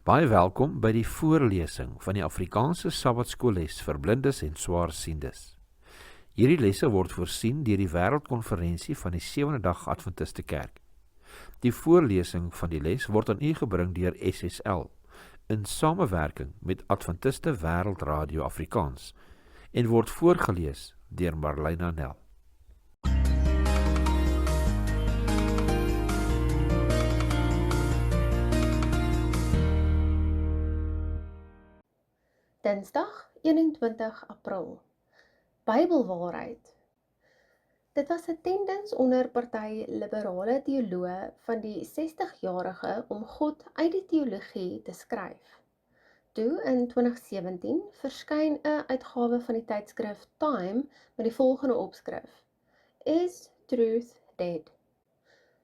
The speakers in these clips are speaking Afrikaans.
Baie welkom by die voorlesing van die Afrikaanse Sabbatskoolles vir blindes en swaarsiendes. Hierdie lesse word voorsien deur die Wêreldkonferensie van die Sewende Dag Adventiste Kerk. Die voorlesing van die les word aan u gebring deur SSL in samewerking met Adventiste Wêreldradio Afrikaans en word voorgeles deur Marlena Nel. Dinsdag 21 April. Bybelwaarheid. Dit was 'n tendens onder party liberale teoloë van die 60-jarige om God uit die teologie te skryf. Toe in 2017 verskyn 'n uitgawe van die tydskrif Time met die volgende opskrif: Is Truth Dead?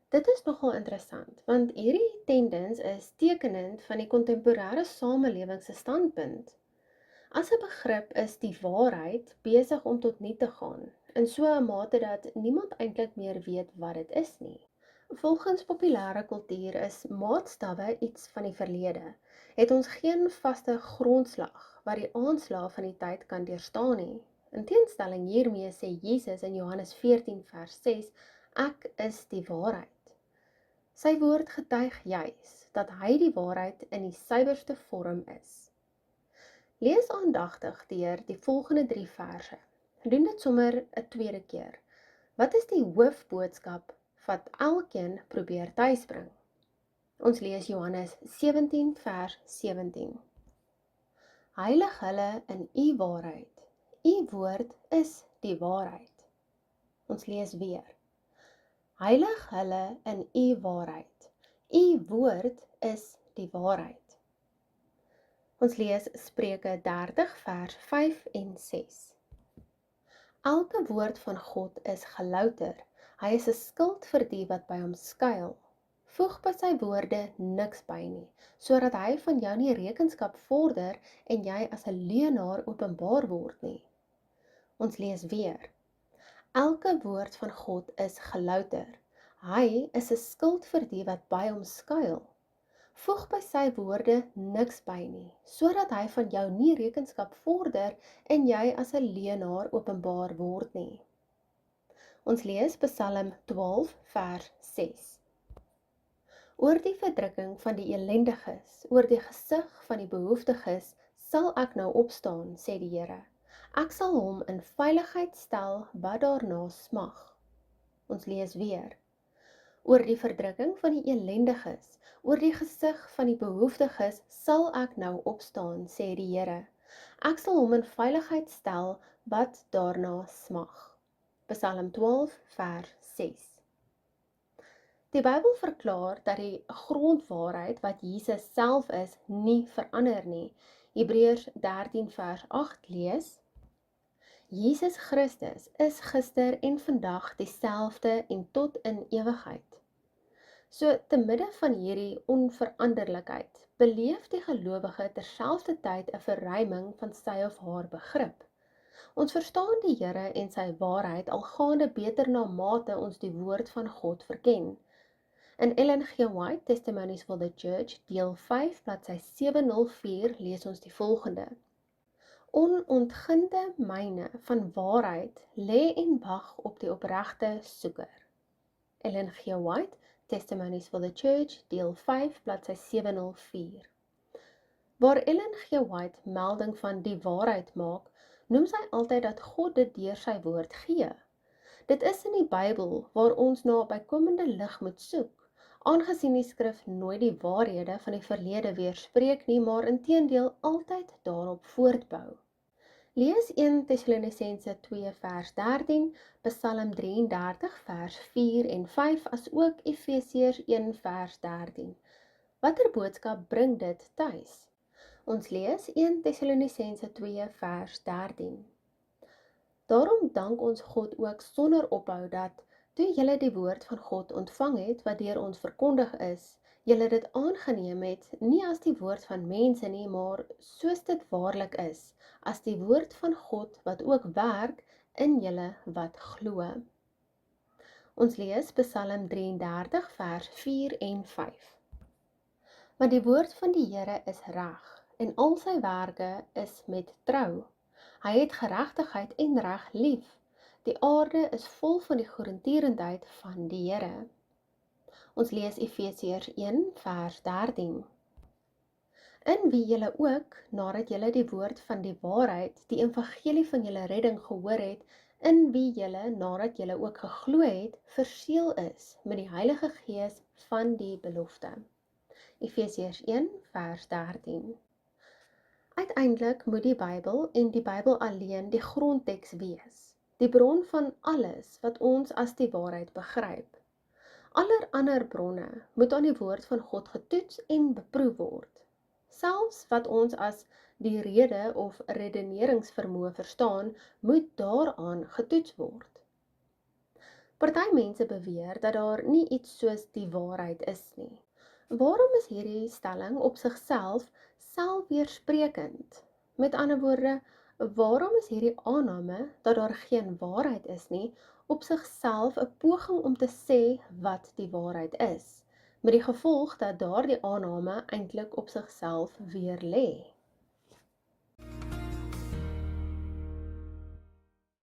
Dit is nogal interessant, want hierdie tendens is tekenend van die kontemporêre samelewing se standpunt. As 'n begrip is die waarheid besig om tot nul te gaan, in so 'n mate dat niemand eintlik meer weet wat dit is nie. Volgens populêre kultuur is maatstawwe iets van die verlede, het ons geen vaste grondslag wat die aanslae van die tyd kan deurstaan nie. In teenstelling hiermee sê Jesus in Johannes 14 vers 6, ek is die waarheid. Sy woord getuig juis dat hy die waarheid in die suiwerste vorm is. Lees aandagtig deur die volgende 3 verse. Doen dit sommer 'n tweede keer. Wat is die hoofboodskap wat elkeen probeer tuisbring? Ons lees Johannes 17 vers 17. Heilig hulle in u waarheid. U woord is die waarheid. Ons lees weer. Heilig hulle in u waarheid. U woord is die waarheid. Ons lees Spreuke 30 vers 5 en 6. Elke woord van God is gelouter. Hy is 'n skild vir die wat by hom skuil. Voeg by sy woorde niks by nie, sodat hy van jou nie rekenskap vorder en jy as 'n leienaar openbaar word nie. Ons lees weer. Elke woord van God is gelouter. Hy is 'n skild vir die wat by hom skuil. Voeg by sy woorde niks by nie, sodat hy van jou nie rekenskap vorder en jy as 'n leienaar openbaar word nie. Ons lees Psalm 12 vers 6. Oor die verdrukking van die elendiges, oor die gesig van die behoeftiges, sal ek nou opstaan, sê die Here. Ek sal hom in veiligheid stel wat daarna smag. Ons lees weer. Oor die verdrukking van die elendiges, oor die gesig van die behoeftiges, sal ek nou opstaan, sê die Here. Ek sal hom in veiligheid stel wat daarna smag. Psalm 12 vers 6. Die Bybel verklaar dat die grondwaarheid wat Jesus self is, nie verander nie. Hebreërs 13 vers 8 lees: Jesus Christus is gister en vandag dieselfde en tot in ewigheid. So, te midde van hierdie onveranderlikheid, beleef die gelowige terselfdertyd 'n verruiming van sy of haar begrip. Ons verstaan die Here en sy waarheid algaande beter na mate ons die woord van God verken. In Ellen G. White, Testimonies for the Church, deel 5, bladsy 704, lees ons die volgende. Onontginde myne van waarheid lê en wag op die opregte soeker. Ellen G. White, Testimonies for the Church, deel 5, bladsy 704. Waar Ellen G. White melding van die waarheid maak, noem sy altyd dat God dit deur sy woord gee. Dit is in die Bybel waar ons na bykomende lig moet soek, aangesien die skrif nooit die waarhede van die verlede weerspreek nie, maar inteendeel altyd daarop voortbou. Lees 1 Tessalonisense 2 vers 13, Psalm 33 vers 4 en 5, as ook Efesiërs 1 vers 13. Watter boodskap bring dit tuis? Ons lees 1 Tessalonisense 2 vers 13. Daarom dank ons God ook sonder ophou dat, toe julle die woord van God ontvang het, wat deur ons verkondig is, julle dit aangeneem het, nie as die woord van mense nie, maar soos dit waarlik is, as die woord van God wat ook werk in julle wat glo. Ons lees Psalm 33 vers 4 en 5. Want die woord van die Here is reg, en al sy werke is met trou. Hy het geregtigheid en reg lief. Die aarde is vol van die goedertierendheid van die Here. Ons lees Efesiërs 1 vers 13. In wie julle ook, nadat julle die woord van die waarheid, die evangelie van julle redding gehoor het, in wie julle, nadat julle ook geglo het, verseël is met die Heilige Gees van die belofte. Efesiërs 1 vers 13. Uiteindelik moet die Bybel en die Bybel alleen die grondteks wees, die bron van alles wat ons as die waarheid begryp. Aller ander bronne moet aan die woord van God getoets en beproef word. Selfs wat ons as die rede of redeneringsvermoë verstaan, moet daaraan getoets word. Party mense beweer dat daar nie iets soos die waarheid is nie. Waarom is hierdie stelling op sigself selfweersprekend? Met ander woorde, waarom is hierdie aanname dat daar geen waarheid is nie, op sigself 'n poging om te sê wat die waarheid is, met die gevolg dat daardie aanname eintlik op sigself weer lê?